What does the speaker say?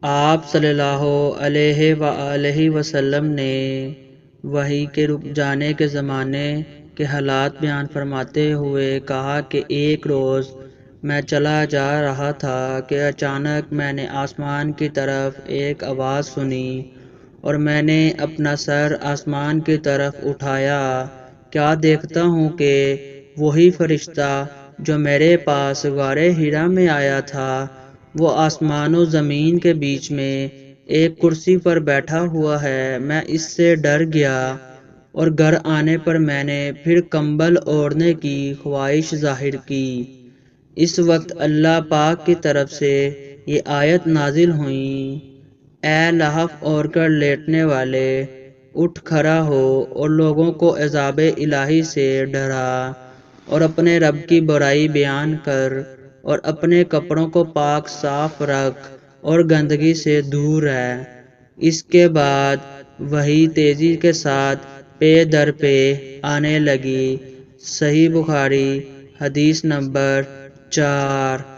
آپ صلی اللہ علیہ وآلہ وسلم نے وحی کے رک جانے کے زمانے کے حالات بیان فرماتے ہوئے کہا کہ ایک روز میں چلا جا رہا تھا کہ اچانک میں نے آسمان کی طرف ایک آواز سنی اور میں نے اپنا سر آسمان کی طرف اٹھایا۔ کیا دیکھتا ہوں کہ وہی فرشتہ جو میرے پاس غار حرا میں آیا تھا وہ آسمان و زمین کے بیچ میں ایک کرسی پر بیٹھا ہوا ہے۔ میں اس سے ڈر گیا اور گھر آنے پر میں نے پھر کمبل اوڑھنے کی خواہش ظاہر کی۔ اس وقت اللہ پاک کی طرف سے یہ آیت نازل ہوئی، اے لحاف اوڑھ کر لیٹنے والے، اٹھ کھڑا ہو اور لوگوں کو عذاب الہی سے ڈرا اور اپنے رب کی برائی بیان کر اور اپنے کپڑوں کو پاک صاف رکھ اور گندگی سے دور رہ۔ اس کے بعد وحی تیزی کے ساتھ پے در پے آنے لگی۔ صحیح بخاری حدیث نمبر 4۔